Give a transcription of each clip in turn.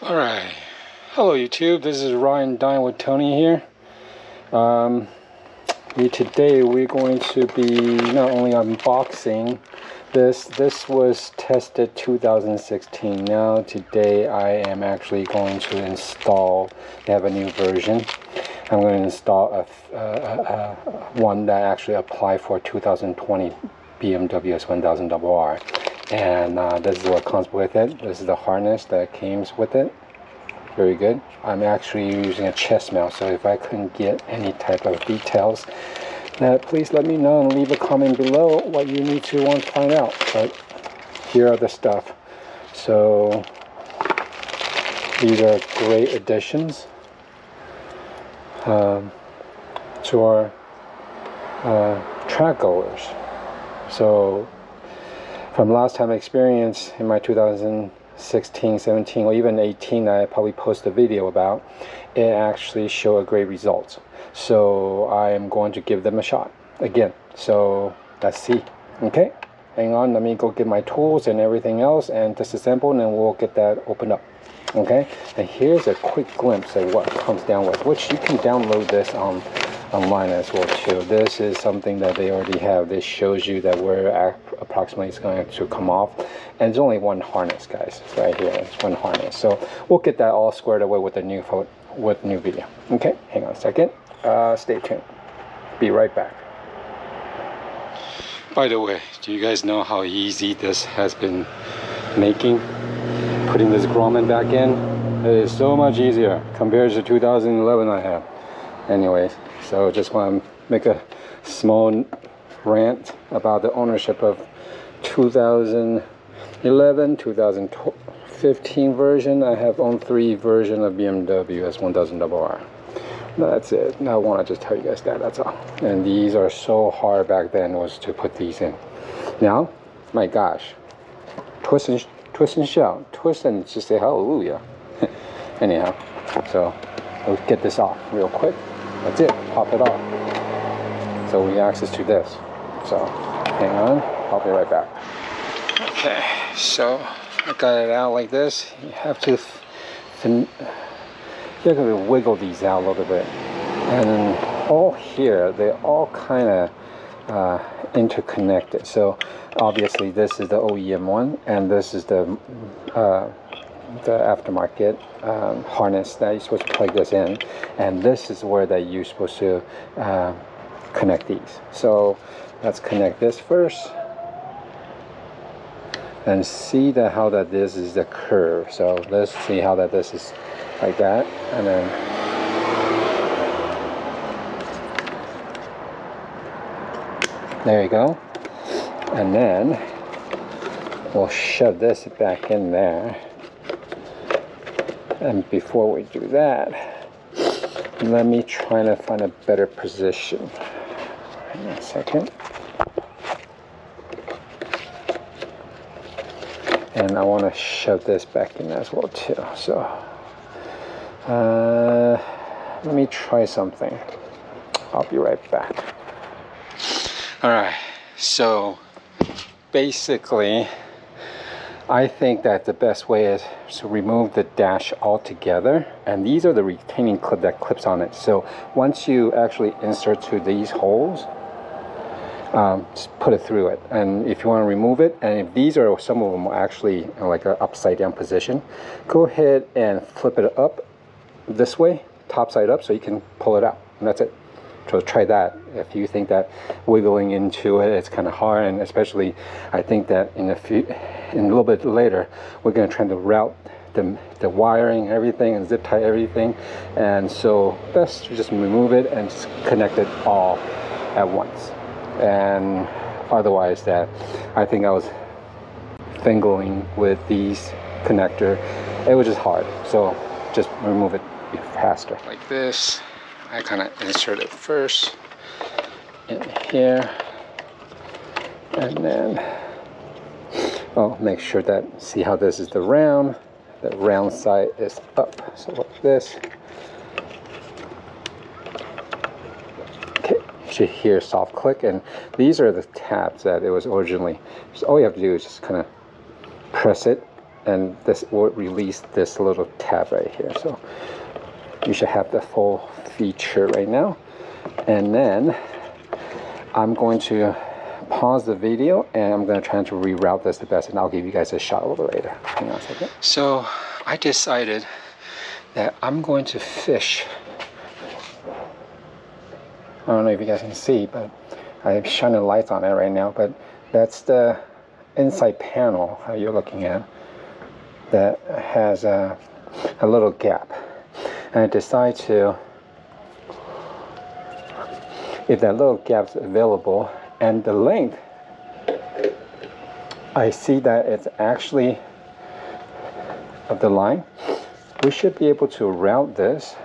Alright, hello YouTube, this is Ryan Dine with Tony here. Today we're going to be not only unboxing this was tested 2016. Now today I am actually going to install, they have a new version. I'm going to install one that actually applied for 2020 BMW S1000RR. And this is what comes with it. This is the harness that came with it. Very good. I'm actually using a chest mount, so if I couldn't get any type of details, please let me know and leave a comment below what you want to find out. But here are the stuff. So these are great additions to our track goers. So from last time experience in my 2016, 17, or even 18 I probably posted a video about, it actually showed a great results. So I am going to give them a shot again. So let's see. Okay, hang on, let me go get my tools and everything else and disassemble, and then we'll get that opened up. Okay, and here's a quick glimpse of what comes down with, which you can download this online as well too. This is something that they already have. This shows you that where approximately it's going to come off, and it's only one harness, guys. It's right here. It's one harness. So we'll get that all squared away with the new video. Okay, hang on a second. Stay tuned. Be right back. By the way, do you guys know how easy this has been making? Putting this Grumman back in, it is so much easier compared to 2011 I have. Anyways, so just want to make a small rant about the ownership of 2011, 2015 version. I have owned 3 versions of BMW S1000RR. That's it. I want to just tell you guys that, that's all. And these are so hard back then was to put these in. Now, my gosh, twist and shout, twist and just say hallelujah. Anyhow, so we'll get this off real quick. That's it, pop it off. So we have access to this. So hang on, I'll be right back. Okay, so I got it out like this. You have to wiggle these out a little bit. And all here, they all kind of interconnected. So obviously this is the OEM one, and this is the aftermarket harness that you're supposed to plug this in, and this is where that you're supposed to connect these. So let's connect this first and see how that this is the curve. So let's see how that this is like that, and then there you go. And then we'll shove this back in there. And before we do that, let me try to find a better position. Hang on a second. And I want to shove this back in as well too. So let me try something. I'll be right back. Alright, so basically I think that the best way is to remove the dash altogether, and these are the retaining clip that clips on it. So once you actually insert to these holes, just put it through it. And if you want to remove it, and if these are, some of them are actually like an upside down position, go ahead and flip it up this way, top side up, so you can pull it out, and that's it. So try that. If you think that wiggling into it, it's kind of hard, and especially I think that in a little bit later, we're going to try to route the wiring, everything, and zip tie everything, and so best to just remove it and just connect it all at once. And otherwise, that I think I was fingering with these connector, it was just hard. So just remove it faster like this. I kind of insert it first in here, and then make sure that, see how this is the round side is up, so like this. Okay, you should hear a soft click, and these are the tabs that it was originally. So all you have to do is just kind of press it and this will release this little tab right here. So you should have the full feature right now. And then I'm going to pause the video and I'm going to try to reroute this the best, and I'll give you guys a shot a little later. Hang on a second. So I decided that I'm going to fish. I don't know if you guys can see, but I'm shining lights on it right now, but that's the inside panel you're looking at that has a little gap. And I decide to, if that little gap's available and the length, I see that it's actually of the line, we should be able to route this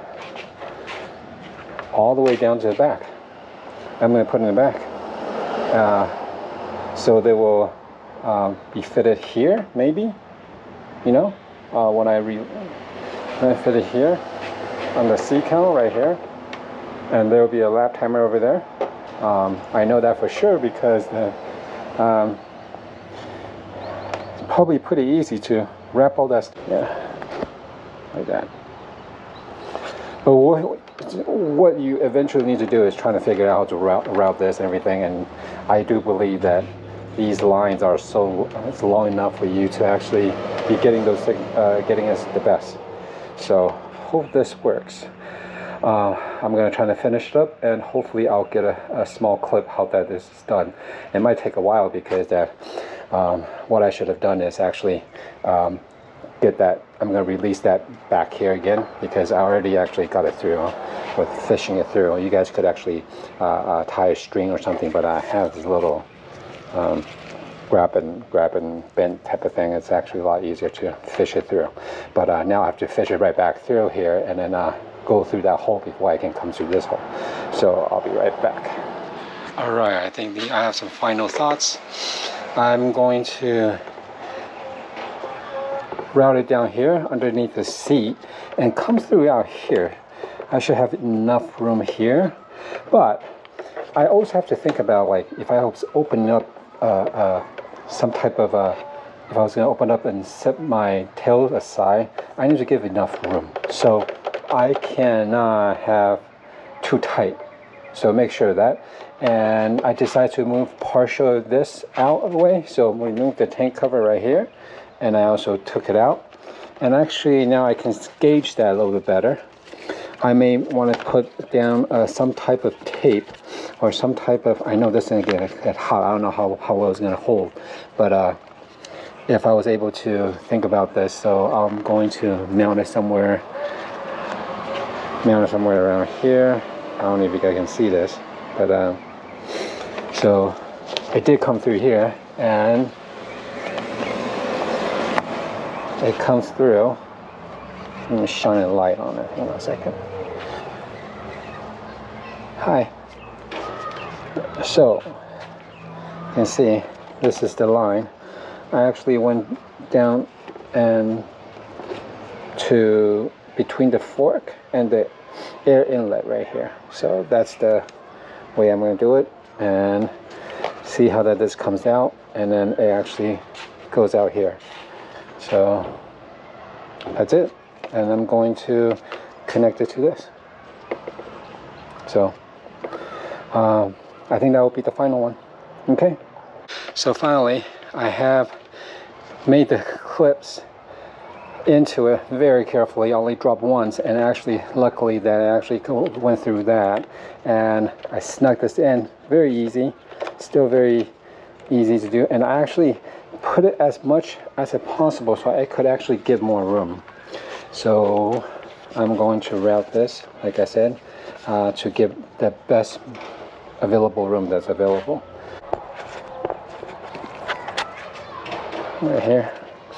all the way down to the back. I'm going to put it in the back. So they will be fitted here, maybe, you know, when I fit it here on the C count right here, and there will be a lap timer over there. I know that for sure because it's probably pretty easy to wrap all that, yeah, like that. But what you eventually need to do is trying to figure out how to route this and everything, and I do believe that these lines are it's long enough for you to actually be getting those getting us the best. So hope this works. I'm going to try to finish it up, and hopefully I'll get a small clip how that is done. It might take a while because that what I should have done is actually get that. I'm going to release that back here again because I already actually got it through with fishing it through. You guys could actually tie a string or something, but I have this little grab and bend type of thing. It's actually a lot easier to fish it through. But now I have to fish it right back through here and then go through that hole before I can come through this hole. So I'll be right back. All right, I think I have some final thoughts. I'm going to route it down here underneath the seat and come through out here. I should have enough room here, but I always have to think about, like, if I was opening up some type of if I was going to open up and set my tail aside, I need to give enough room. So I cannot have too tight. So make sure of that. And I decided to move partial of this out of the way. So we moved the tank cover right here, and I also took it out. And actually now I can gauge that a little bit better. I may want to put down some type of tape or some type of, I know this is going to get hot. I don't know how well it's going to hold, but if I was able to think about this, so I'm going to mount it somewhere around here. I don't know if you guys can see this, but so it did come through here, and it comes through. Let me shine a light on it. Hang on a second. Hi. So you can see this is the line. I actually went down and to between the fork and the air inlet right here. So that's the way I'm going to do it, and see how that this comes out, and then it actually goes out here. So that's it, and I'm going to connect it to this. So I think that will be the final one. Okay, so finally I have made the clips into it very carefully. I only dropped once, and actually luckily that I actually went through that, and I snuck this in very easy, still very easy to do, and I actually put it as much as possible so I could actually give more room. So I'm going to route this, like I said, to give the best available room that's available right here.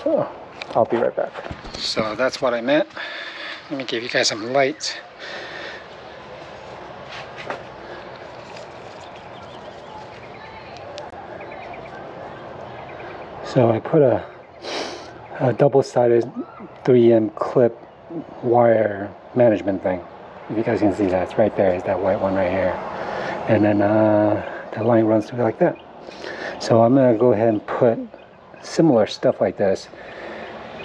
So I'll be right back. So that's what I meant. Let me give you guys some light. So I put a double-sided 3M clip wire management thing. If you guys can see that, it's right there. It's that white one right here. And then the line runs through like that. So I'm gonna go ahead and put similar stuff like this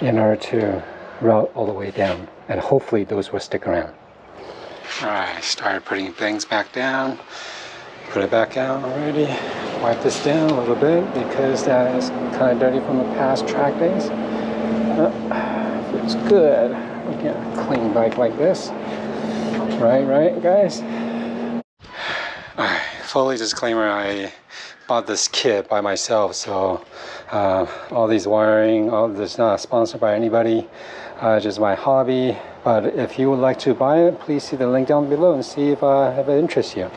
in order to route all the way down, and hopefully those will stick around. All right, started putting things back down. Put it back out already. Wipe this down a little bit because that is kind of dirty from the past track days. Feels good. We get a clean bike like this. Right, guys? Alright, fully disclaimer, I bought this kit by myself, so all these wiring, all this not sponsored by anybody, just my hobby. But if you would like to buy it, please see the link down below and see if it interests you.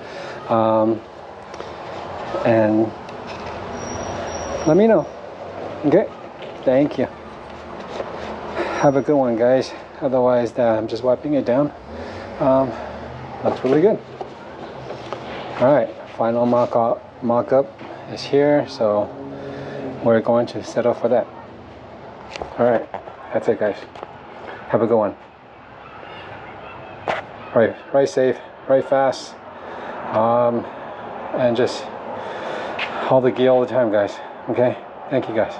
And let me know. Okay, thank you. Have a good one, guys. Otherwise, I'm just wiping it down. Looks really good. All right, final mock-up is here, so we're going to settle for that. All right, that's it, guys. Have a good one. Ride safe, ride fast, and just hold the gear all the time, guys. Okay, thank you, guys.